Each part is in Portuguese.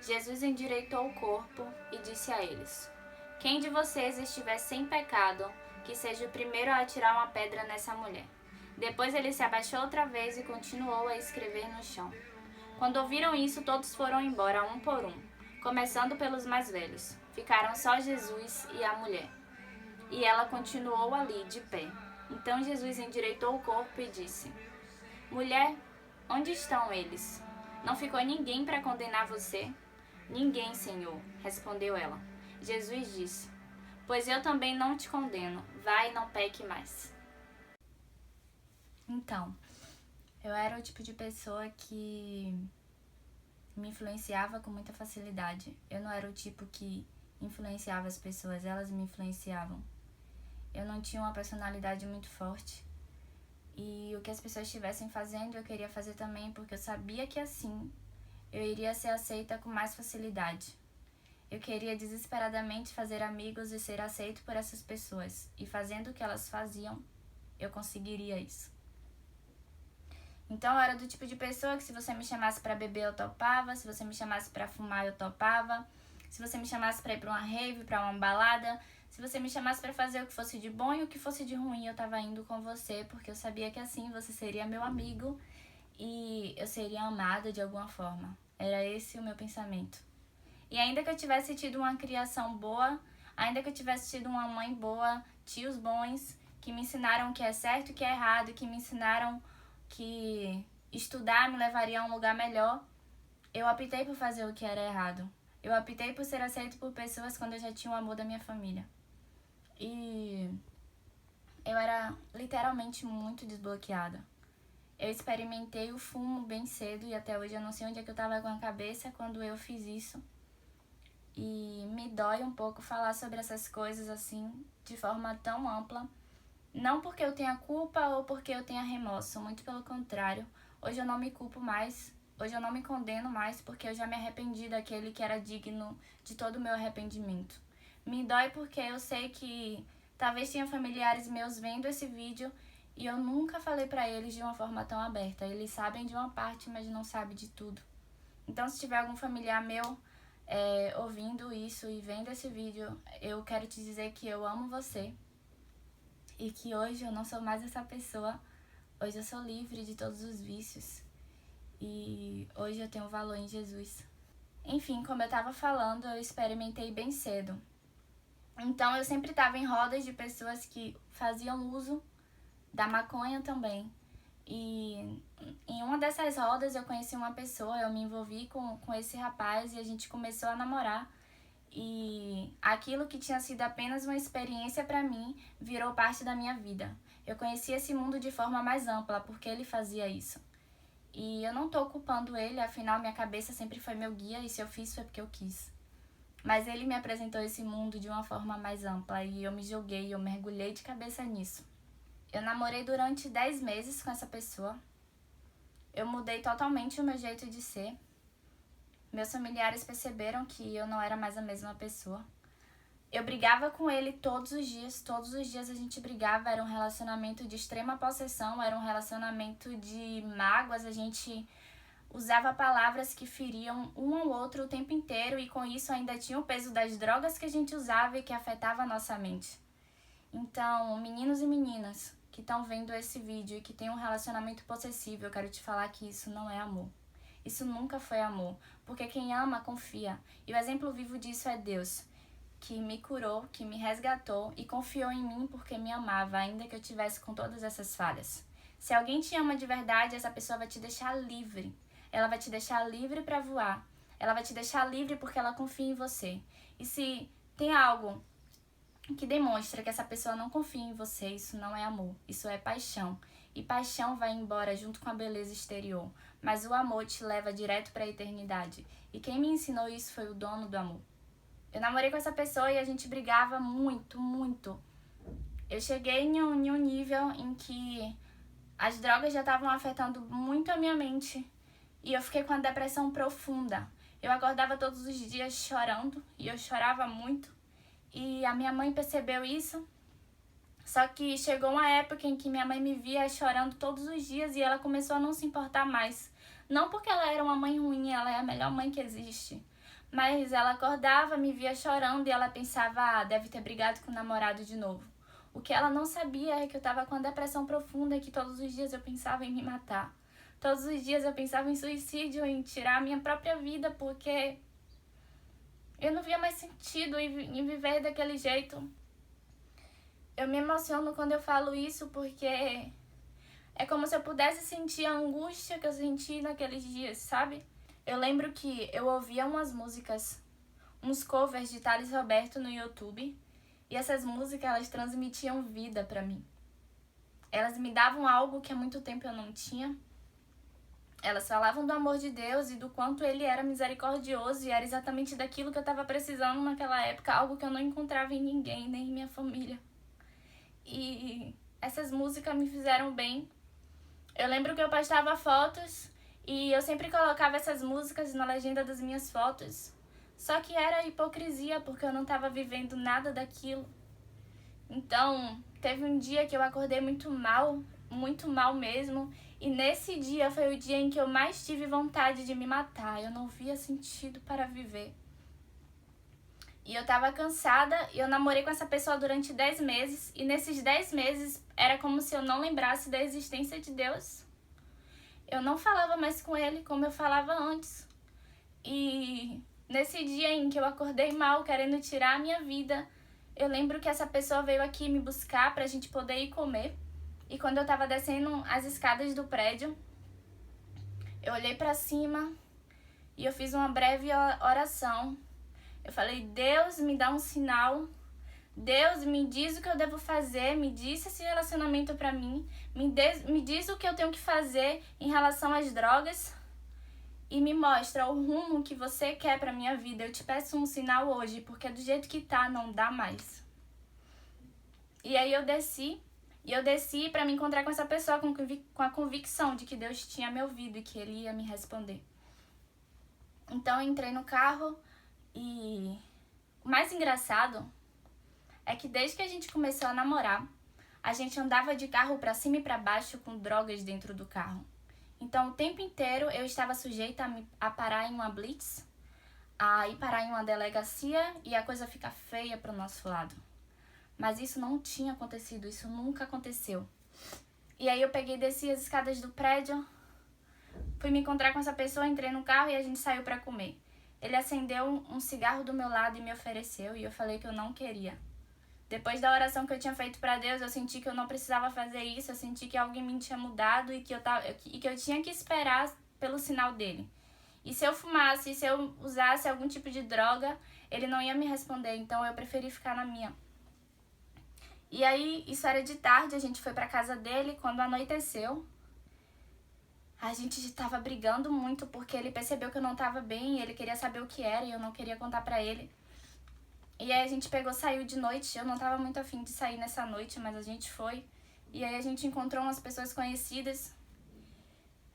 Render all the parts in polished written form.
Jesus endireitou o corpo e disse a eles: Quem de vocês estiver sem pecado, que seja o primeiro a atirar uma pedra nessa mulher. Depois ele se abaixou outra vez e continuou a escrever no chão. Quando ouviram isso, todos foram embora, um por um, começando pelos mais velhos. Ficaram só Jesus e a mulher. E ela continuou ali, de pé. Então Jesus endireitou o corpo e disse: Mulher, onde estão eles? Não ficou ninguém para condenar você? Ninguém, Senhor, respondeu ela. Jesus disse: Pois eu também não te condeno. Vai e não peque mais. Então, eu era o tipo de pessoa que me influenciava com muita facilidade. Eu não era o tipo que influenciava as pessoas, elas me influenciavam. Eu não tinha uma personalidade muito forte. E o que as pessoas estivessem fazendo, eu queria fazer também, porque eu sabia que assim eu iria ser aceita com mais facilidade. Eu queria desesperadamente fazer amigos e ser aceito por essas pessoas. E fazendo o que elas faziam, eu conseguiria isso. Então eu era do tipo de pessoa que se você me chamasse para beber, eu topava. Se você me chamasse para fumar, eu topava. Se você me chamasse para ir para uma rave, para uma balada, se você me chamasse para fazer o que fosse de bom e o que fosse de ruim, eu tava indo com você, porque eu sabia que assim você seria meu amigo e eu seria amada de alguma forma. Era esse o meu pensamento. E ainda que eu tivesse tido uma criação boa, ainda que eu tivesse tido uma mãe boa, tios bons, que me ensinaram o que é certo e o que é errado, que me ensinaram que estudar me levaria a um lugar melhor, eu optei por fazer o que era errado. Eu optei por ser aceito por pessoas quando eu já tinha o amor da minha família. E eu era literalmente muito desbloqueada. Eu experimentei o fumo bem cedo e até hoje eu não sei onde é que eu tava com a cabeça quando eu fiz isso. E me dói um pouco falar sobre essas coisas assim, de forma tão ampla. Não porque eu tenha culpa ou porque eu tenha remorso, muito pelo contrário. Hoje eu não me culpo mais, hoje eu não me condeno mais, porque eu já me arrependi daquele que era digno de todo o meu arrependimento. Me dói porque eu sei que talvez tenha familiares meus vendo esse vídeo e eu nunca falei pra eles de uma forma tão aberta. Eles sabem de uma parte, mas não sabem de tudo. Então, se tiver algum familiar meu ouvindo isso e vendo esse vídeo, eu quero te dizer que eu amo você e que hoje eu não sou mais essa pessoa. Hoje eu sou livre de todos os vícios e hoje eu tenho valor em Jesus. Enfim, como eu tava falando, eu experimentei bem cedo. Então eu sempre estava em rodas de pessoas que faziam uso da maconha também. E em uma dessas rodas eu conheci uma pessoa, eu me envolvi com esse rapaz e a gente começou a namorar. E aquilo que tinha sido apenas uma experiência para mim virou parte da minha vida. Eu conheci esse mundo de forma mais ampla porque ele fazia isso. E eu não tô culpando ele, afinal minha cabeça sempre foi meu guia e se eu fiz foi porque eu quis. Mas ele me apresentou esse mundo de uma forma mais ampla e eu me joguei, eu mergulhei de cabeça nisso. Eu namorei durante 10 meses com essa pessoa. Eu mudei totalmente o meu jeito de ser. Meus familiares perceberam que eu não era mais a mesma pessoa. Eu brigava com ele todos os dias a gente brigava, era um relacionamento de extrema possessão, era um relacionamento de mágoas, a gente usava palavras que feriam um ao outro o tempo inteiro e com isso ainda tinha o peso das drogas que a gente usava e que afetava a nossa mente. Então, meninos e meninas que estão vendo esse vídeo e que tem um relacionamento possessivo, eu quero te falar que isso não é amor. Isso nunca foi amor, porque quem ama confia. E o exemplo vivo disso é Deus, que me curou, que me resgatou e confiou em mim porque me amava, ainda que eu tivesse com todas essas falhas. Se alguém te ama de verdade, essa pessoa vai te deixar livre. Ela vai te deixar livre para voar. Ela vai te deixar livre porque ela confia em você. E se tem algo que demonstra que essa pessoa não confia em você, isso não é amor, isso é paixão. E paixão vai embora junto com a beleza exterior, mas o amor te leva direto para a eternidade. E quem me ensinou isso foi o dono do amor. Eu namorei com essa pessoa e a gente brigava muito, muito. Eu cheguei em um nível em que as drogas já estavam afetando muito a minha mente e eu fiquei com uma depressão profunda. Eu acordava todos os dias chorando e eu chorava muito. E a minha mãe percebeu isso, só que chegou uma época em que minha mãe me via chorando todos os dias e ela começou a não se importar mais. Não porque ela era uma mãe ruim, ela é a melhor mãe que existe, Mas ela acordava, me via chorando e ela pensava, deve ter brigado com o namorado de novo. O que ela não sabia é que eu tava com uma depressão profunda e que todos os dias eu pensava em me matar. Todos os dias eu pensava em suicídio, em tirar a minha própria vida, porque eu não via mais sentido em viver daquele jeito. Eu me emociono quando eu falo isso porque é como se eu pudesse sentir a angústia que eu senti naqueles dias, sabe? Eu lembro que eu ouvia umas músicas, uns covers de Thales Roberto no YouTube, e essas músicas, elas transmitiam vida pra mim. Elas me davam algo que há muito tempo eu não tinha. Elas falavam do amor de Deus e do quanto Ele era misericordioso, e era exatamente daquilo que eu estava precisando naquela época, algo que eu não encontrava em ninguém, nem em minha família. E essas músicas me fizeram bem. Eu lembro que eu postava fotos e eu sempre colocava essas músicas na legenda das minhas fotos. Só que era hipocrisia, porque eu não estava vivendo nada daquilo. Então, teve um dia que eu acordei muito mal mesmo. E nesse dia foi o dia em que eu mais tive vontade de me matar. Eu não via sentido para viver. E eu tava cansada e eu namorei com essa pessoa durante 10 meses. E nesses 10 meses era como se eu não lembrasse da existência de Deus. Eu não falava mais com ele como eu falava antes. E nesse dia em que eu acordei mal, querendo tirar a minha vida, eu lembro que essa pessoa veio aqui me buscar pra gente poder ir comer. E quando eu tava descendo as escadas do prédio, eu olhei pra cima e eu fiz uma breve oração. Eu falei, Deus, me dá um sinal. Deus, me diz o que eu devo fazer, me diz esse relacionamento pra mim, me diz o que eu tenho que fazer em relação às drogas e me mostra o rumo que você quer pra minha vida. Eu te peço um sinal hoje, porque do jeito que tá, não dá mais. E aí eu desci pra me encontrar com essa pessoa com a convicção de que Deus tinha me ouvido e que Ele ia me responder. Então eu entrei no carro e o mais engraçado é que desde que a gente começou a namorar, a gente andava de carro pra cima e pra baixo com drogas dentro do carro. Então o tempo inteiro eu estava sujeita a parar em uma blitz, a ir parar em uma delegacia e a coisa fica feia pro nosso lado. Mas isso não tinha acontecido, isso nunca aconteceu. E aí eu peguei e desci as escadas do prédio, fui me encontrar com essa pessoa, entrei no carro e a gente saiu pra comer. Ele acendeu um cigarro do meu lado e me ofereceu e eu falei que eu não queria. Depois da oração que eu tinha feito pra Deus, eu senti que eu não precisava fazer isso, eu senti que alguém me tinha mudado e que eu tinha que esperar pelo sinal dele. E se eu fumasse, se eu usasse algum tipo de droga, ele não ia me responder, então eu preferi ficar na minha. E aí, isso era de tarde, a gente foi pra casa dele, quando anoiteceu, a gente tava brigando muito porque ele percebeu que eu não tava bem, ele queria saber o que era e eu não queria contar pra ele. E aí a gente saiu de noite, eu não tava muito afim de sair nessa noite, mas a gente foi. E aí a gente encontrou umas pessoas conhecidas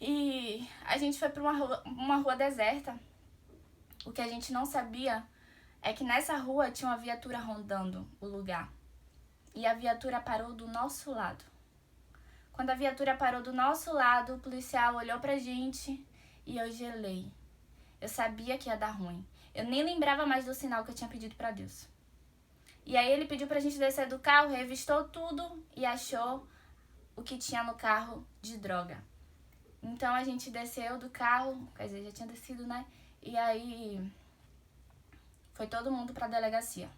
e a gente foi pra uma rua deserta. O que a gente não sabia é que nessa rua tinha uma viatura rondando o lugar. E a viatura parou do nosso lado. Quando a viatura parou do nosso lado, o policial olhou pra gente e eu gelei. Eu sabia que ia dar ruim. Eu nem lembrava mais do sinal que eu tinha pedido pra Deus. E aí ele pediu pra gente descer do carro, revistou tudo e achou o que tinha no carro de droga. Então a gente desceu do carro, quer dizer, já tinha descido, né? E aí foi todo mundo pra delegacia.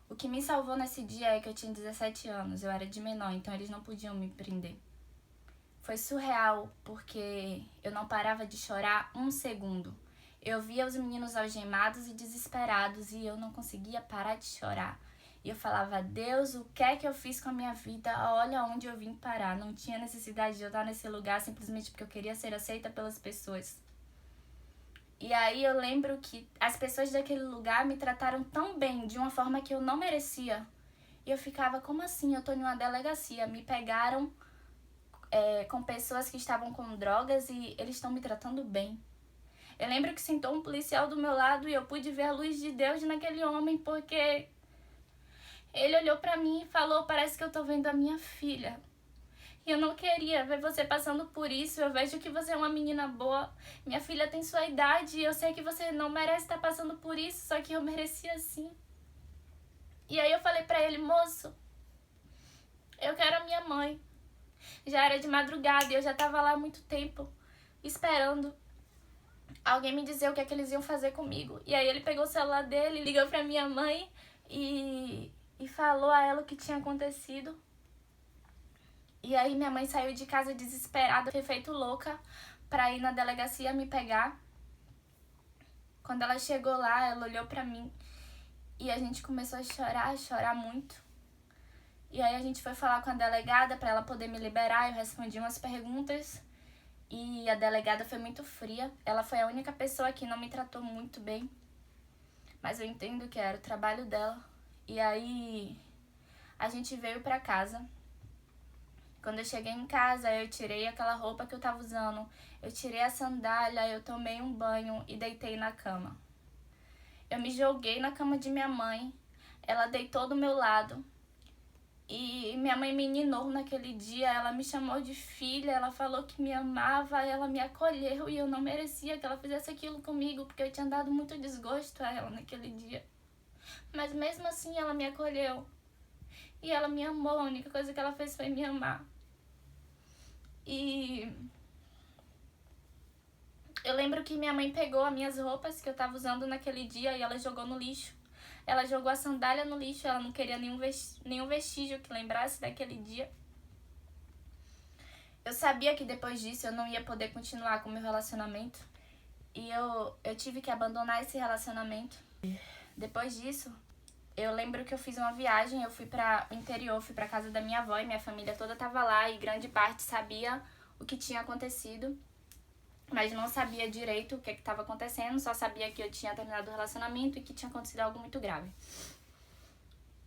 O que me salvou nesse dia é que eu tinha 17 anos, eu era de menor, então eles não podiam me prender. Foi surreal, porque eu não parava de chorar um segundo. Eu via os meninos algemados e desesperados e eu não conseguia parar de chorar. E eu falava, Deus, o que é que eu fiz com a minha vida? Olha onde eu vim parar. Não tinha necessidade de eu estar nesse lugar simplesmente porque eu queria ser aceita pelas pessoas. E aí eu lembro que as pessoas daquele lugar me trataram tão bem, de uma forma que eu não merecia. E eu ficava, como assim? Eu tô em uma delegacia. Me pegaram com pessoas que estavam com drogas e eles estão me tratando bem. Eu lembro que sentou um policial do meu lado e eu pude ver a luz de Deus naquele homem, porque ele olhou pra mim e falou, parece que eu tô vendo a minha filha. E eu não queria ver você passando por isso. Eu vejo que você é uma menina boa. Minha filha tem sua idade e eu sei que você não merece estar passando por isso, só que eu merecia sim. E aí eu falei pra ele, moço, eu quero a minha mãe. Já era de madrugada e eu já tava lá há muito tempo, esperando alguém me dizer o que é que eles iam fazer comigo. E aí ele pegou o celular dele, ligou pra minha mãe e falou a ela o que tinha acontecido. E aí minha mãe saiu de casa desesperada, foi feito louca pra ir na delegacia me pegar. Quando ela chegou lá, ela olhou pra mim e a gente começou a chorar muito. E aí a gente foi falar com a delegada pra ela poder me liberar, eu respondi umas perguntas e a delegada foi muito fria. Ela foi a única pessoa que não me tratou muito bem, mas eu entendo que era o trabalho dela. E aí a gente veio pra casa. Quando eu cheguei em casa, eu tirei aquela roupa que eu tava usando, eu tirei a sandália, eu tomei um banho e deitei na cama. Eu me joguei na cama de minha mãe, ela deitou do meu lado e minha mãe me ninou naquele dia, ela me chamou de filha, ela falou que me amava, ela me acolheu e eu não merecia que ela fizesse aquilo comigo, porque eu tinha dado muito desgosto a ela naquele dia. Mas mesmo assim ela me acolheu e ela me amou, a única coisa que ela fez foi me amar. E eu lembro que minha mãe pegou as minhas roupas que eu tava usando naquele dia e ela jogou no lixo. Ela jogou a sandália no lixo, ela não queria nenhum vestígio que lembrasse daquele dia. Eu sabia que depois disso eu não ia poder continuar com o meu relacionamento. E eu tive que abandonar esse relacionamento. Depois disso, eu lembro que eu fiz uma viagem, eu fui para o interior, fui para casa da minha avó e minha família toda tava lá e grande parte sabia o que tinha acontecido, mas não sabia direito o que estava acontecendo, só sabia que eu tinha terminado o relacionamento e que tinha acontecido algo muito grave.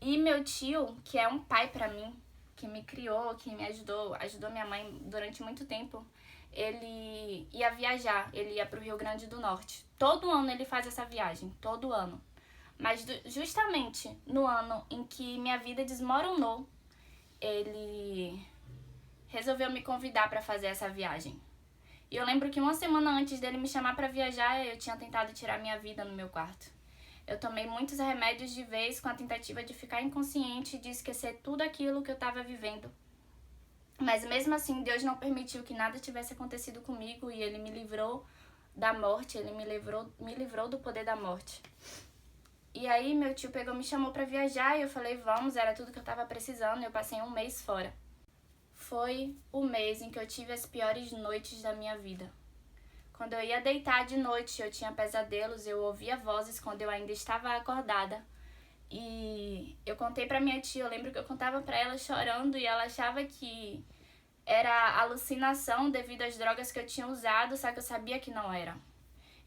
E meu tio, que é um pai pra mim, que me criou, que me ajudou minha mãe durante muito tempo, ele ia viajar, ele ia pro Rio Grande do Norte. Todo ano ele faz essa viagem, todo ano. Mas justamente no ano em que minha vida desmoronou, ele resolveu me convidar para fazer essa viagem. E eu lembro que uma semana antes dele me chamar para viajar, eu tinha tentado tirar minha vida no meu quarto. Eu tomei muitos remédios de vez com a tentativa de ficar inconsciente e de esquecer tudo aquilo que eu estava vivendo. Mas mesmo assim, Deus não permitiu que nada tivesse acontecido comigo e Ele me livrou da morte, Ele me livrou do poder da morte. E aí meu tio me chamou pra viajar e eu falei, vamos, era tudo que eu tava precisando. Eu passei um mês fora. Foi o mês em que eu tive as piores noites da minha vida. Quando eu ia deitar de noite, eu tinha pesadelos, eu ouvia vozes quando eu ainda estava acordada. E eu contei pra minha tia, eu lembro que eu contava pra ela chorando e ela achava que era alucinação devido às drogas que eu tinha usado, só que eu sabia que não era.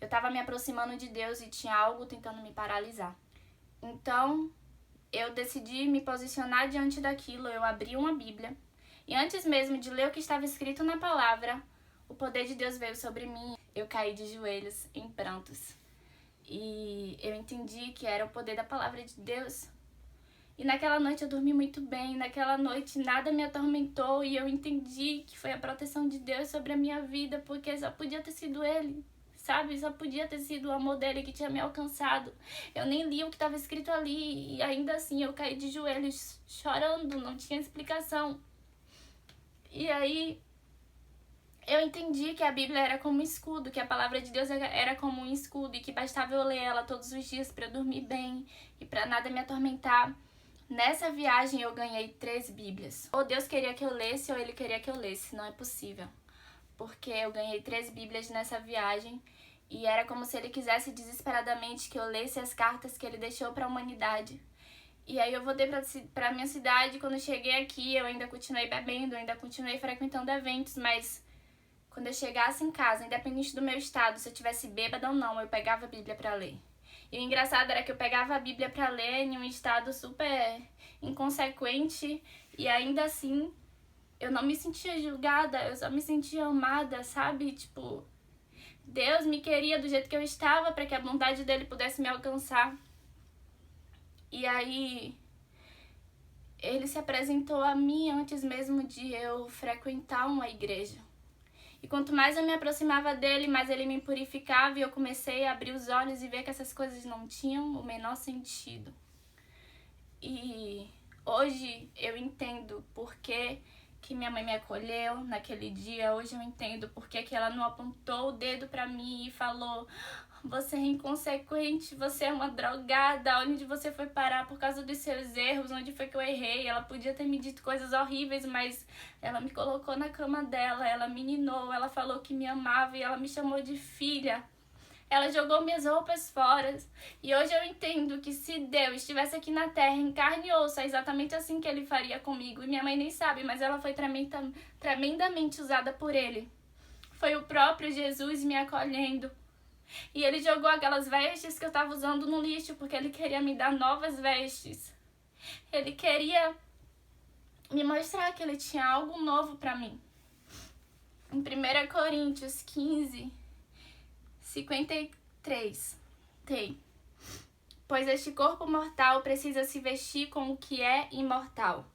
Eu estava me aproximando de Deus e tinha algo tentando me paralisar. Então, eu decidi me posicionar diante daquilo, eu abri uma Bíblia. E antes mesmo de ler o que estava escrito na palavra, o poder de Deus veio sobre mim. Eu caí de joelhos em prantos. E eu entendi que era o poder da palavra de Deus. E naquela noite eu dormi muito bem, naquela noite nada me atormentou e eu entendi que foi a proteção de Deus sobre a minha vida, porque só podia ter sido Ele. Sabe, só podia ter sido o amor dele que tinha me alcançado. Eu nem li o que estava escrito ali e ainda assim eu caí de joelhos chorando, não tinha explicação. E aí eu entendi que a Bíblia era como um escudo, que a palavra de Deus era como um escudo e que bastava eu ler ela todos os dias para eu dormir bem e para nada me atormentar. Nessa viagem eu ganhei 3 Bíblias. Ou Deus queria que eu lesse ou Ele queria que eu lesse, não é possível. Porque eu ganhei 3 Bíblias nessa viagem e era como se Ele quisesse desesperadamente que eu lesse as cartas que Ele deixou para a humanidade. E aí eu voltei para minha cidade, quando eu cheguei aqui eu ainda continuei bebendo, ainda continuei frequentando eventos, mas quando eu chegasse em casa, independente do meu estado, se eu tivesse bêbada ou não, eu pegava a Bíblia para ler. E o engraçado era que eu pegava a Bíblia para ler em um estado super inconsequente e ainda assim eu não me sentia julgada, eu só me sentia amada, sabe? Tipo, Deus me queria do jeito que eu estava para que a bondade dele pudesse me alcançar. E aí Ele se apresentou a mim antes mesmo de eu frequentar uma igreja. E quanto mais eu me aproximava dele, mais ele me purificava e eu comecei a abrir os olhos e ver que essas coisas não tinham o menor sentido. E hoje eu entendo por que minha mãe me acolheu naquele dia. Hoje eu entendo por que ela não apontou o dedo pra mim e falou: você é inconsequente, você é uma drogada, onde você foi parar por causa dos seus erros, onde foi que eu errei. Ela podia ter me dito coisas horríveis, mas ela me colocou na cama dela, ela me ninou, ela falou que me amava e ela me chamou de filha. Ela jogou minhas roupas fora. E hoje eu entendo que se Deus estivesse aqui na terra, em carne e osso, é exatamente assim que ele faria comigo. E minha mãe nem sabe, mas ela foi tremendamente usada por ele. Foi o próprio Jesus me acolhendo. E ele jogou aquelas vestes que eu estava usando no lixo, porque ele queria me dar novas vestes. Ele queria me mostrar que ele tinha algo novo para mim. Em 1 Coríntios 15, 53, tem: pois este corpo mortal precisa se vestir com o que é imortal.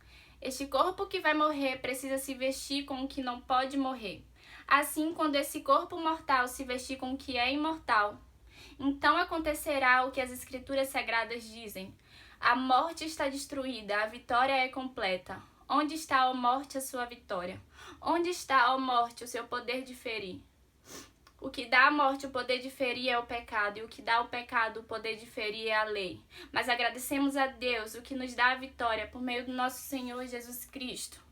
Este corpo que vai morrer precisa se vestir com o que não pode morrer. Assim, quando esse corpo mortal se vestir com o que é imortal, então acontecerá o que as Escrituras Sagradas dizem: a morte está destruída, a vitória é completa. Onde está, ó morte, a sua vitória? Onde está, ó morte, o seu poder de ferir? O que dá à morte o poder de ferir é o pecado, e o que dá ao pecado o poder de ferir é a lei. Mas agradecemos a Deus, o que nos dá a vitória, por meio do nosso Senhor Jesus Cristo.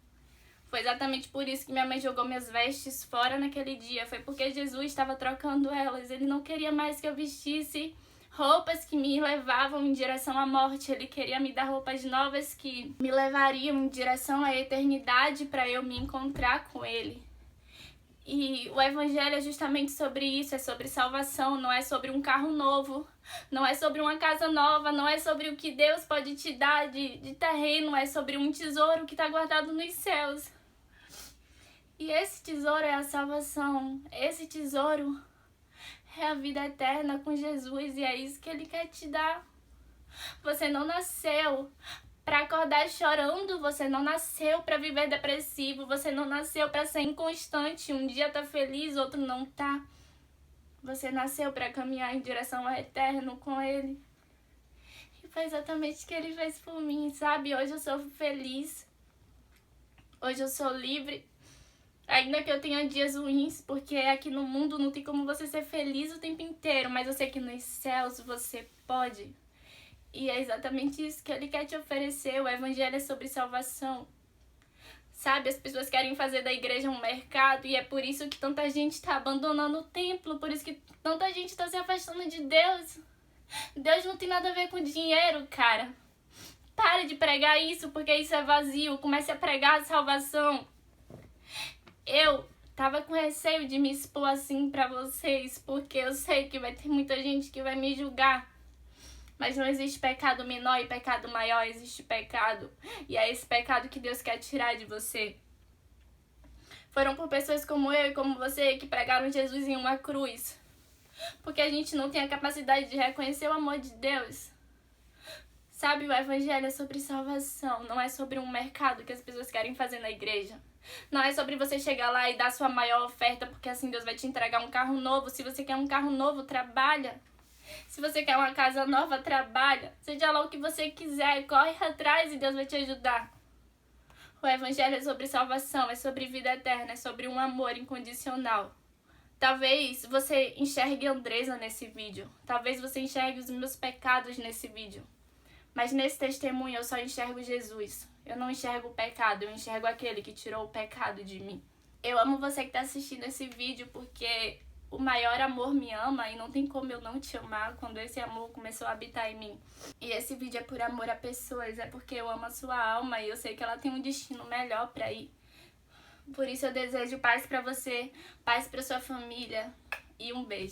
Foi exatamente por isso que minha mãe jogou minhas vestes fora naquele dia. Foi porque Jesus estava trocando elas. Ele não queria mais que eu vestisse roupas que me levavam em direção à morte. Ele queria me dar roupas novas que me levariam em direção à eternidade para eu me encontrar com Ele. E o evangelho é justamente sobre isso, é sobre salvação, não é sobre um carro novo, não é sobre uma casa nova, não é sobre o que Deus pode te dar de terreno, é sobre um tesouro que está guardado nos céus. E esse tesouro é a salvação, esse tesouro é a vida eterna com Jesus e é isso que Ele quer te dar. Você não nasceu para acordar chorando, você não nasceu para viver depressivo, você não nasceu para ser inconstante, um dia tá feliz, outro não tá. Você nasceu para caminhar em direção ao eterno com Ele. E foi exatamente o que Ele fez por mim, sabe? Hoje eu sou feliz, hoje eu sou livre, ainda que eu tenha dias ruins, porque aqui no mundo não tem como você ser feliz o tempo inteiro, mas eu sei que nos céus você pode. E é exatamente isso que Ele quer te oferecer. O evangelho é sobre salvação. Sabe, as pessoas querem fazer da igreja um mercado e é por isso que tanta gente está abandonando o templo, por isso que tanta gente está se afastando de Deus. Deus não tem nada a ver com dinheiro, cara. Pare de pregar isso, porque isso é vazio. Comece a pregar a salvação. Eu tava com receio de me expor assim pra vocês, porque eu sei que vai ter muita gente que vai me julgar. Mas não existe pecado menor e pecado maior, existe pecado. E é esse pecado que Deus quer tirar de você. Foram por pessoas como eu e como você que pregaram Jesus em uma cruz. Porque a gente não tem a capacidade de reconhecer o amor de Deus. Sabe, o evangelho é sobre salvação, não é sobre um mercado que as pessoas querem fazer na igreja. Não é sobre você chegar lá e dar sua maior oferta, porque assim Deus vai te entregar um carro novo. Se você quer um carro novo, trabalha. Se você quer uma casa nova, trabalha. Seja lá o que você quiser, corre atrás e Deus vai te ajudar. O evangelho é sobre salvação, é sobre vida eterna, é sobre um amor incondicional. Talvez você enxergue Andresa nesse vídeo. Talvez você enxergue os meus pecados nesse vídeo. Mas nesse testemunho eu só enxergo Jesus. Eu não enxergo o pecado, eu enxergo aquele que tirou o pecado de mim. Eu amo você que está assistindo esse vídeo porque o maior amor me ama e não tem como eu não te amar quando esse amor começou a habitar em mim. E esse vídeo é por amor a pessoas, é porque eu amo a sua alma e eu sei que ela tem um destino melhor pra ir. Por isso eu desejo paz pra você, paz pra sua família e um beijo.